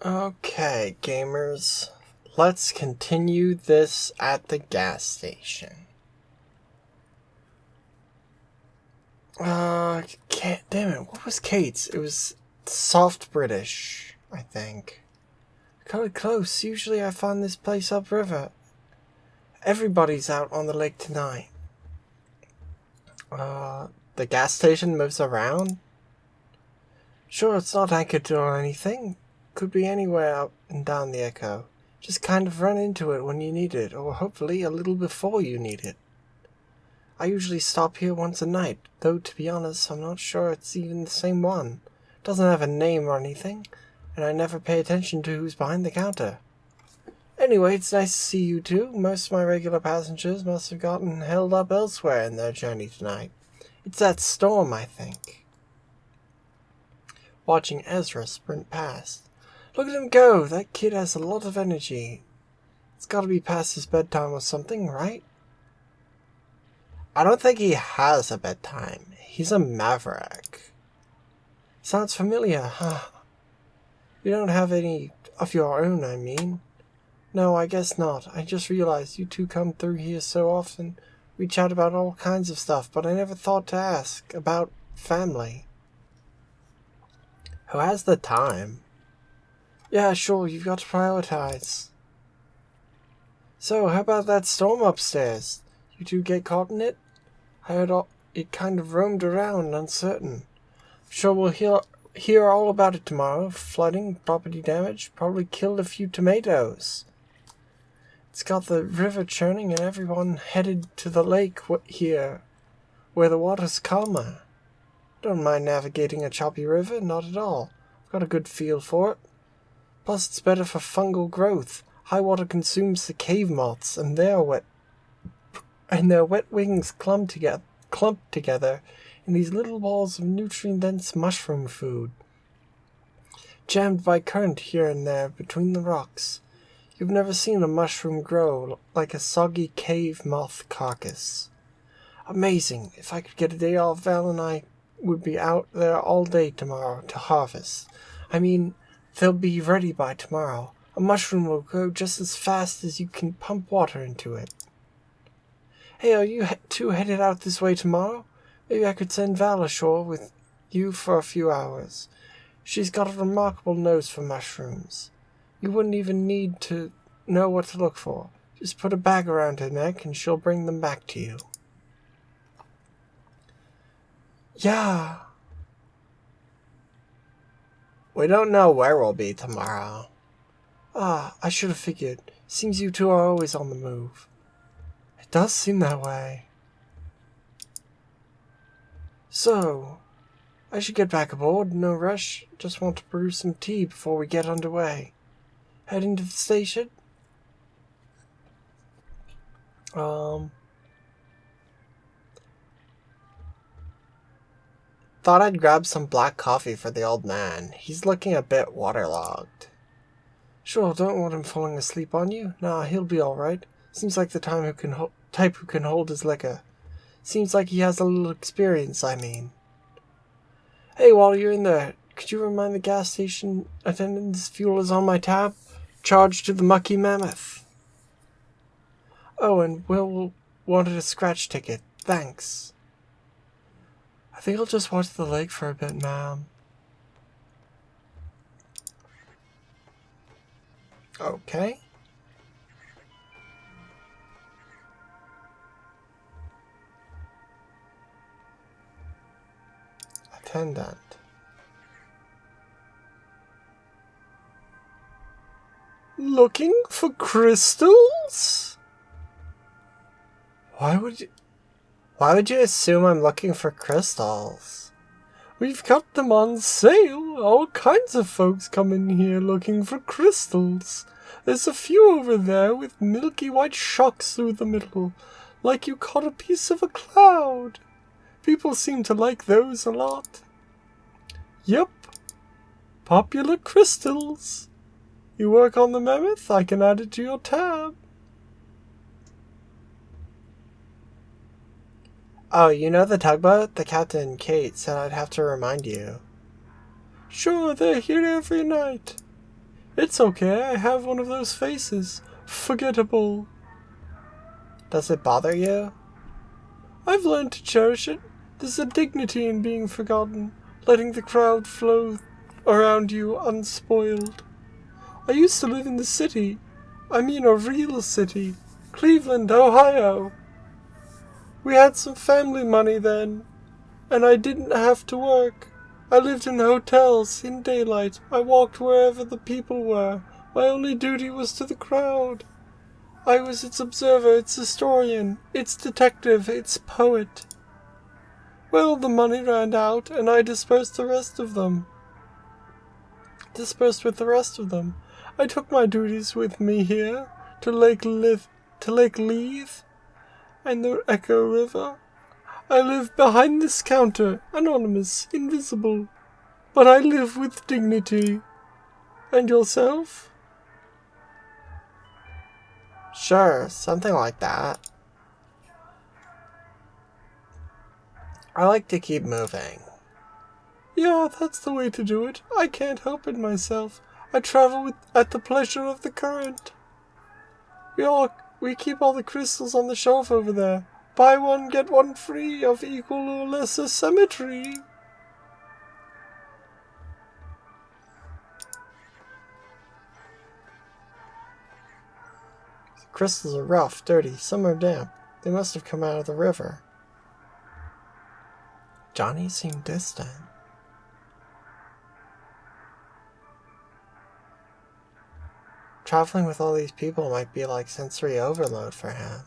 Okay, gamers. Let's continue this at the gas station. Damn it, what was Kate's? It was soft British, I think. Kinda close. Usually I find this place upriver. Everybody's out on the lake tonight. The gas station moves around? Sure, it's not anchored or anything. Could be anywhere up and down the echo. Just kind of run into it when you need it, or hopefully a little before you need it. I usually stop here once a night, though to be honest, I'm not sure it's even the same one. It doesn't have a name or anything, and I never pay attention to who's behind the counter. Anyway, it's nice to see you two. Most of my regular passengers must have gotten held up elsewhere in their journey tonight. It's that storm, I think. Watching Ezra sprint past. Look at him go! That kid has a lot of energy. It's gotta be past his bedtime or something, right? I don't think he has a bedtime. He's a maverick. Sounds familiar, huh? You don't have any of your own, I mean. No, I guess not. I just realized you two come through here so often. We chat about all kinds of stuff, but I never thought to ask about family. Who has the time? Yeah, sure, you've got to prioritize. So, how about that storm upstairs? You two get caught in it? I heard it kind of roamed around, uncertain. Sure we'll hear all about it tomorrow. Flooding, property damage, probably killed a few tomatoes. It's got the river churning and everyone headed to the lake here, where the water's calmer. Don't mind navigating a choppy river, not at all. I've got a good feel for it. Plus it's better for fungal growth. High water consumes the cave moths, and their wet wings clump together in these little balls of nutrient-dense mushroom food, jammed by current here and there between the rocks. You've never seen a mushroom grow like a soggy cave moth carcass. Amazing. If I could get a day off, Val and I would be out there all day tomorrow to harvest. I mean, they'll be ready by tomorrow. A mushroom will grow just as fast as you can pump water into it. Hey, are you two headed out this way tomorrow? Maybe I could send Val ashore with you for a few hours. She's got a remarkable nose for mushrooms. You wouldn't even need to know what to look for. Just put a bag around her neck and she'll bring them back to you. Yeah. We don't know where we'll be tomorrow. I should have figured. Seems you two are always on the move. It does seem that way. So, I should get back aboard. No rush. Just want to brew some tea before we get underway. Heading to the station? Thought I'd grab some black coffee for the old man. He's looking a bit waterlogged. Sure, don't want him falling asleep on you. Nah, he'll be alright. Seems like the type who can hold his liquor. Seems like he has a little experience, I mean. Hey, while you're in there, could you remind the gas station attendant this fuel is on my tab? Charged to the mucky Mammoth. Oh, and Will wanted a scratch ticket. Thanks. I think I'll just watch the lake for a bit, ma'am. Okay. Attendant. Looking for crystals? Why would you assume I'm looking for crystals? We've got them on sale. All kinds of folks come in here looking for crystals. There's a few over there with milky white shocks through the middle, like you caught a piece of a cloud. People seem to like those a lot. Yep. Popular crystals. You work on the Mammoth? I can add it to your tab. Oh, you know the tugboat? The captain, Kate, said I'd have to remind you. Sure, they're here every night. It's okay, I have one of those faces. Forgettable. Does it bother you? I've learned to cherish it. There's a dignity in being forgotten, letting the crowd flow around you unspoiled. I used to live in the city. I mean a real city. Cleveland, Ohio. We had some family money then, and I didn't have to work. I lived in hotels, in daylight. I walked wherever the people were. My only duty was to the crowd. I was its observer, its historian, its detective, its poet. Well, the money ran out, and I dispersed with the rest of them. I took my duties with me here, to Lake Leith, and the Echo River. I live behind this counter, anonymous, invisible, but I live with dignity. And yourself? Sure, something like that. I like to keep moving. Yeah, that's the way to do it. I can't help it myself. I travel at the pleasure of the current. We keep all the crystals on the shelf over there. Buy one, get one free, of equal or lesser symmetry. The crystals are rough, dirty, some are damp. They must have come out of the river. Johnny seemed distant. Traveling with all these people might be like sensory overload for him.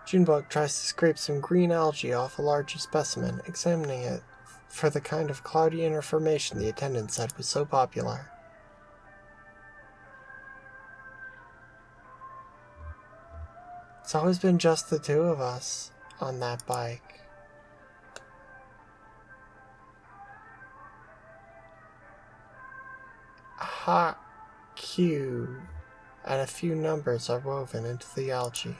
Junebug tries to scrape some green algae off a larger specimen, examining it for the kind of cloudy inner formation the attendant said was so popular. It's always been just the two of us on that bike. Hot Q and a few numbers are woven into the algae.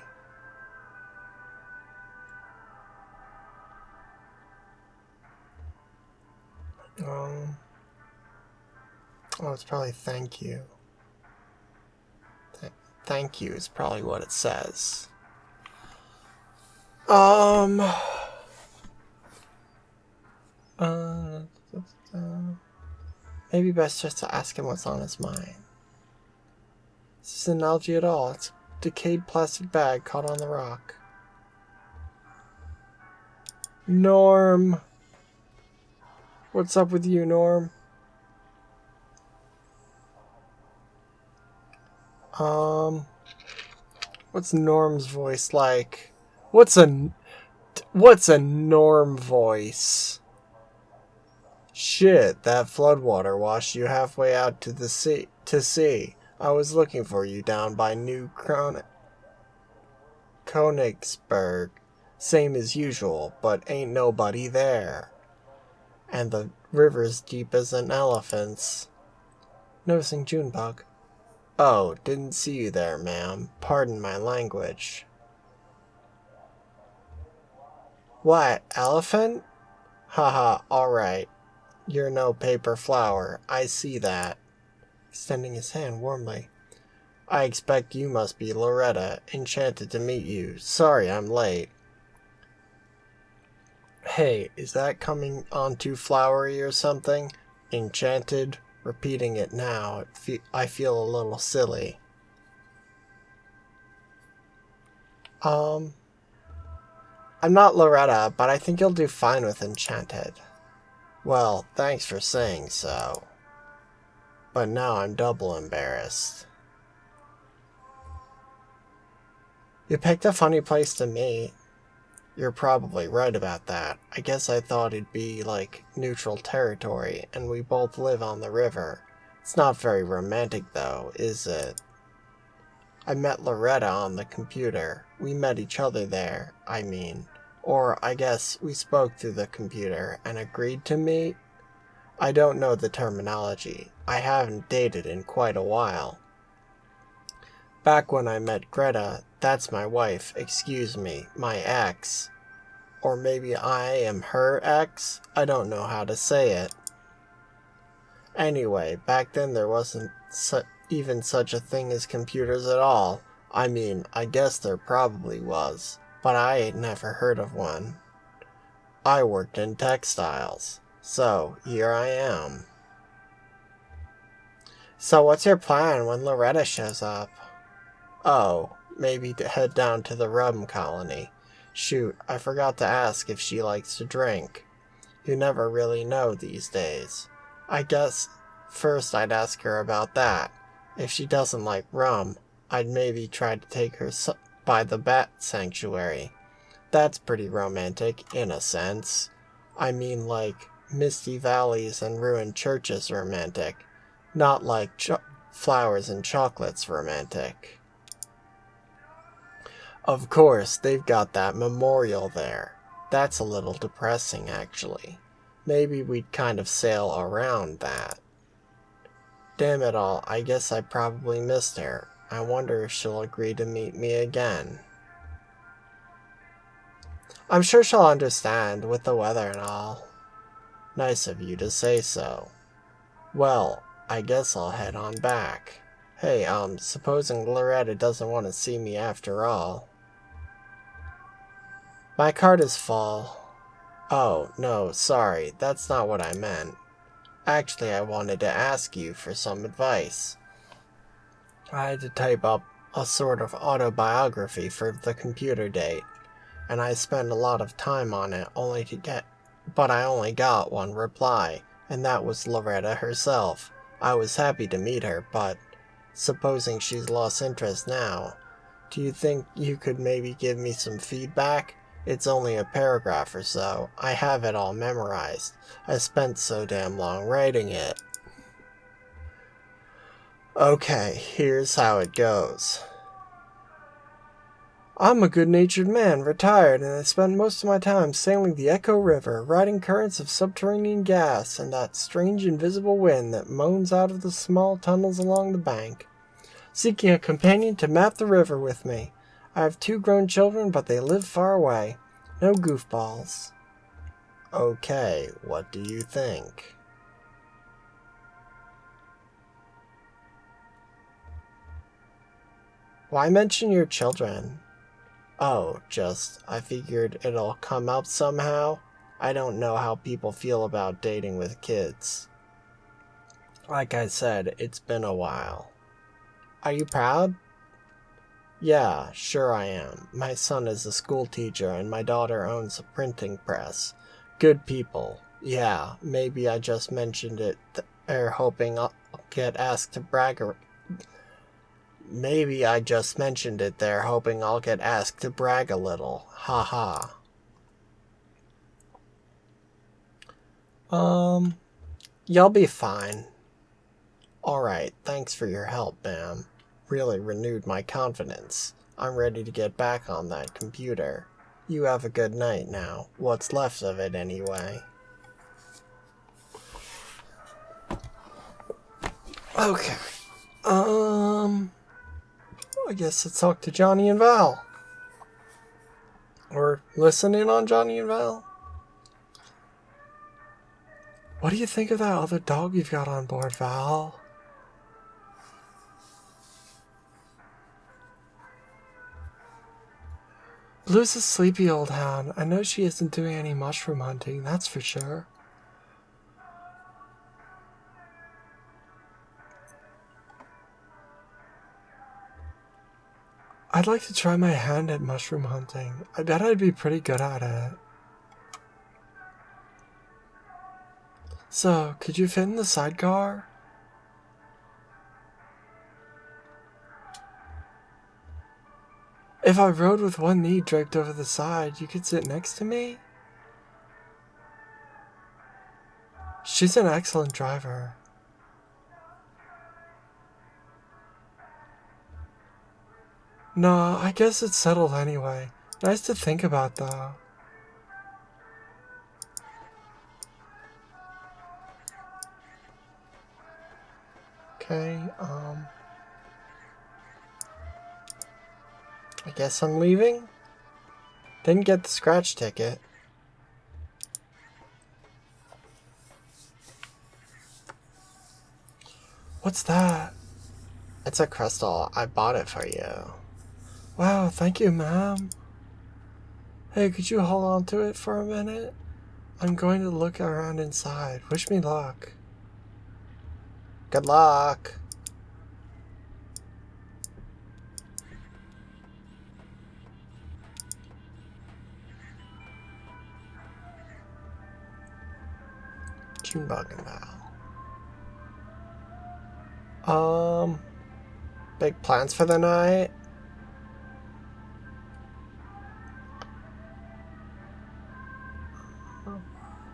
It's probably thank you. Thank you is probably what it says. Maybe best just to ask him what's on his mind. This isn't algae at all. It's a decayed plastic bag caught on the rock. Norm. What's up with you, Norm? What's Norm's voice like? What's a Norm voice? Shit, that floodwater washed you halfway out to the sea. I was looking for you down by New Königsberg. Same as usual, but ain't nobody there. And the river's deep as an elephant's. Noticing Junebug. Oh, didn't see you there, ma'am. Pardon my language. What, elephant? Haha, alright. You're no paper flower. I see that. Extending his hand warmly. I expect you must be Loretta. Enchanted to meet you. Sorry I'm late. Hey, is that coming on too flowery or something? Enchanted? Repeating it now, I feel a little silly. I'm not Loretta, but I think you'll do fine with Enchanted. Well, thanks for saying so. But now I'm double embarrassed. You picked a funny place to meet. You're probably right about that. I guess I thought it'd be like neutral territory, and we both live on the river. It's not very romantic though, is it? I met Loretta on the computer. We met each other there, I mean. Or I guess we spoke through the computer and agreed to meet? I don't know the terminology. I haven't dated in quite a while. Back when I met Greta, that's my wife, excuse me, my ex. Or maybe I am her ex? I don't know how to say it. Anyway, back then there wasn't even such a thing as computers at all. I mean, I guess there probably was, but I ain't never heard of one. I worked in textiles, so here I am. So what's your plan when Loretta shows up? Oh, maybe to head down to the rum colony. Shoot, I forgot to ask if she likes to drink. You never really know these days. I guess first I'd ask her about that. If she doesn't like rum, I'd maybe try to take her by the bat sanctuary. That's pretty romantic, in a sense. I mean, like, misty valleys and ruined churches romantic. Not like flowers and chocolates romantic. Of course, they've got that memorial there. That's a little depressing, actually. Maybe we'd kind of sail around that. Damn it all, I guess I probably missed her. I wonder if she'll agree to meet me again. I'm sure she'll understand, with the weather and all. Nice of you to say so. Well, I guess I'll head on back. Hey, supposing Loretta doesn't want to see me after all. My card is full. Oh, no, sorry, that's not what I meant. Actually, I wanted to ask you for some advice. I had to type up a sort of autobiography for the computer date, and I spent a lot of time on it but I only got one reply, and that was Loretta herself. I was happy to meet her, but supposing she's lost interest now, do you think you could maybe give me some feedback? It's only a paragraph or so. I have it all memorized. I spent so damn long writing it. Okay, here's how it goes. I'm a good-natured man, retired, and I spend most of my time sailing the Echo River, riding currents of subterranean gas and that strange invisible wind that moans out of the small tunnels along the bank, seeking a companion to map the river with me. I have 2 grown children, but they live far away. No goofballs. Okay, what do you think? Why mention your children? Oh, I figured it'll come up somehow. I don't know how people feel about dating with kids. Like I said, it's been a while. Are you proud? Yeah, sure I am. My son is a school teacher and my daughter owns a printing press. Good people. Yeah, maybe I just mentioned it there hoping I'll get asked to brag Maybe I just mentioned it there hoping I'll get asked to brag a little. Ha ha. You'll be fine. Alright, thanks for your help, ma'am. Really renewed my confidence. I'm ready to get back on that computer. You have a good night now. What's left of it, anyway. Okay. I guess let's talk to Johnny and Val. Or listen in on Johnny and Val. What do you think of that other dog you've got on board, Val? Blue's a sleepy old hound. I know she isn't doing any mushroom hunting, that's for sure. I'd like to try my hand at mushroom hunting. I bet I'd be pretty good at it. So, could you fit in the sidecar? If I rode with one knee draped over the side, you could sit next to me? She's an excellent driver. No, I guess it's settled anyway. Nice to think about, though. Okay, I guess I'm leaving? Didn't get the scratch ticket. What's that? It's a crystal. I bought it for you. Wow, thank you, ma'am. Hey, could you hold on to it for a minute? I'm going to look around inside. Wish me luck. Good luck. Junebug and Johnny. Big plans for the night?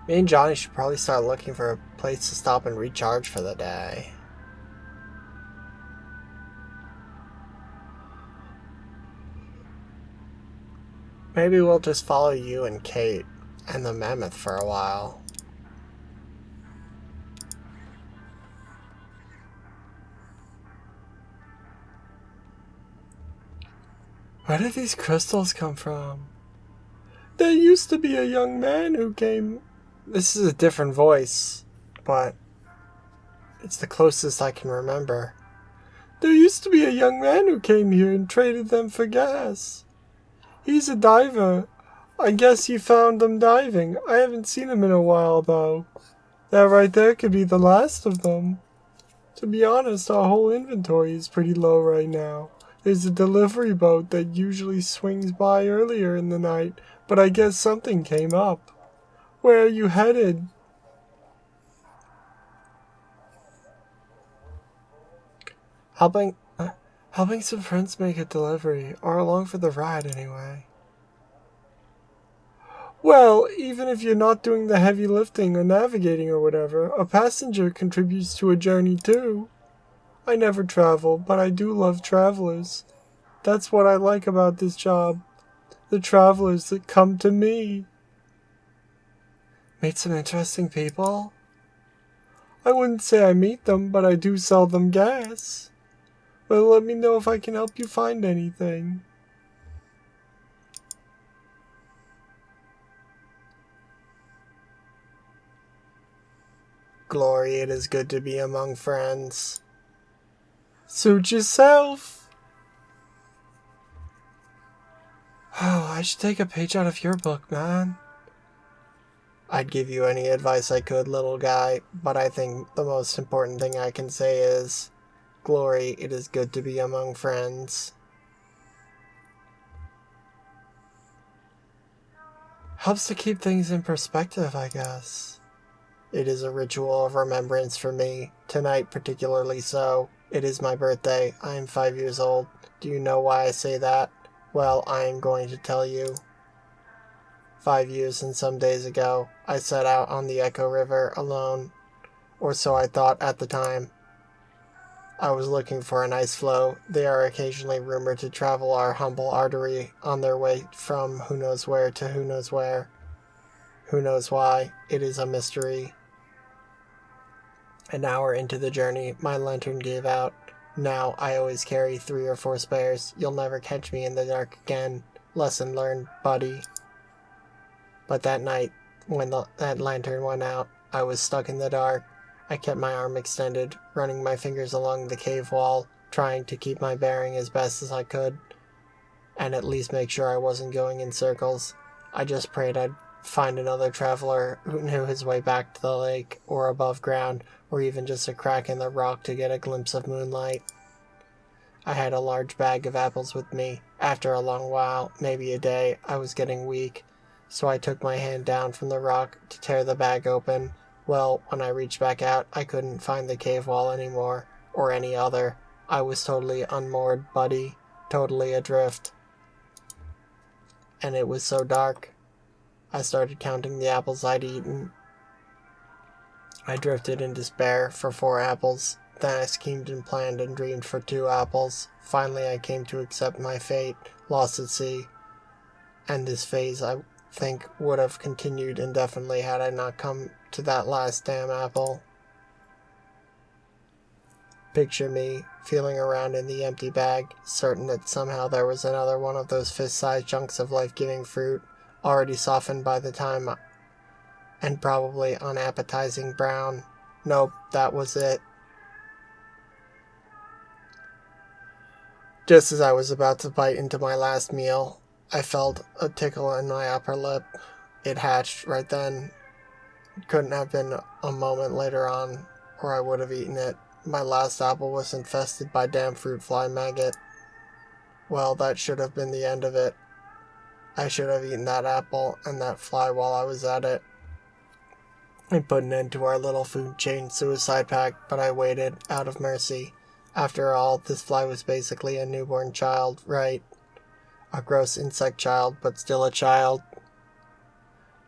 Me and Johnny should probably start looking for a place to stop and recharge for the day. Maybe we'll just follow you and Kate and the Mammoth for a while. Where did these crystals come from? There used to be a young man who came... This is a different voice, but it's the closest I can remember. There used to be a young man who came here and traded them for gas. He's a diver. I guess he found them diving. I haven't seen him in a while, though. That right there could be the last of them. To be honest, our whole inventory is pretty low right now. There's a delivery boat that usually swings by earlier in the night, but I guess something came up. Where are you headed? Helping some friends make a delivery, or along for the ride anyway. Well, even if you're not doing the heavy lifting or navigating or whatever, a passenger contributes to a journey too. I never travel, but I do love travelers. That's what I like about this job. The travelers that come to me. Meet some interesting people? I wouldn't say I meet them, but I do sell them gas. Well, let me know if I can help you find anything. Glory, it is good to be among friends. Suit yourself. Oh, I should take a page out of your book, man. I'd give you any advice I could, little guy, but I think the most important thing I can say is, Glory, it is good to be among friends. Helps to keep things in perspective, I guess. It is a ritual of remembrance for me, tonight particularly so. It is my birthday. I am 5 years old. Do you know why I say that? Well, I am going to tell you. 5 years and some days ago, I set out on the Echo River alone, or so I thought at the time. I was looking for an ice floe. They are occasionally rumored to travel our humble artery on their way from who knows where to who knows where. Who knows why? It is a mystery. An hour into the journey, my lantern gave out. Now I always carry 3 or 4 spares. You'll never catch me in the dark again. Lesson learned, buddy. But that night, when that lantern went out, I was stuck in the dark. I kept my arm extended, running my fingers along the cave wall, trying to keep my bearing as best as I could, and at least make sure I wasn't going in circles. I just prayed I'd find another traveler who knew his way back to the lake, or above ground, or even just a crack in the rock to get a glimpse of moonlight. I had a large bag of apples with me. After a long while, maybe a day, I was getting weak, so I took my hand down from the rock to tear the bag open. Well, when I reached back out, I couldn't find the cave wall anymore, or any other. I was totally unmoored, buddy, totally adrift. And it was so dark. I started counting the apples I'd eaten. I drifted in despair for 4 apples. Then I schemed and planned and dreamed for 2 apples. Finally I came to accept my fate, lost at sea. And this phase, I think, would have continued indefinitely had I not come to that last damn apple. Picture me, feeling around in the empty bag, certain that somehow there was another one of those fist-sized chunks of life-giving fruit, already softened by the time, and probably unappetizing brown. Nope, that was it. Just as I was about to bite into my last meal, I felt a tickle in my upper lip. It hatched right then. It couldn't have been a moment later on, or I would have eaten it. My last apple was infested by damn fruit fly maggot. Well, that should have been the end of it. I should have eaten that apple and that fly while I was at it, and put an end to our little food chain suicide pact, but I waited out of mercy. After all, this fly was basically a newborn child, right? A gross insect child, but still a child.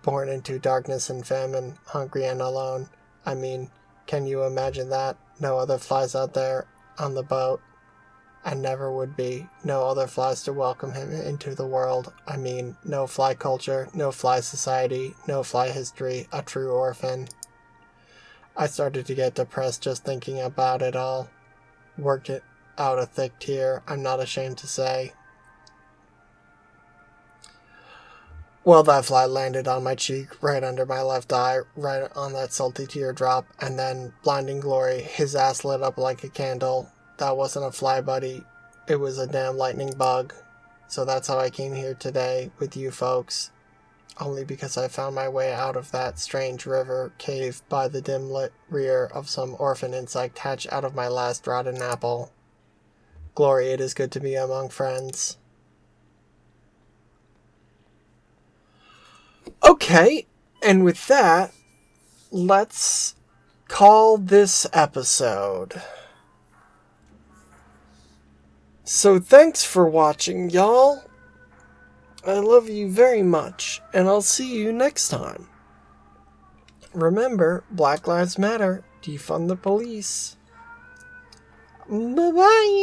Born into darkness and famine, hungry and alone. I mean, can you imagine that? No other flies out there on the boat, and never would be. No other flies to welcome him into the world. I mean, no fly culture, no fly society, no fly history, a true orphan. I started to get depressed just thinking about it all. Worked it out a thick tear, I'm not ashamed to say. Well, that fly landed on my cheek, right under my left eye, right on that salty teardrop, and then, blinding glory, his ass lit up like a candle. That wasn't a fly, buddy. It was a damn lightning bug. So that's how I came here today, with you folks. Only because I found my way out of that strange river cave by the dim-lit rear of some orphan insect hatched out of my last rotten apple. Glory, it is good to be among friends. Okay, and with that, let's call this episode. So thanks for watching, y'all. I love you very much, and I'll see you next time. Remember, Black Lives Matter, defund the police. Bye-bye.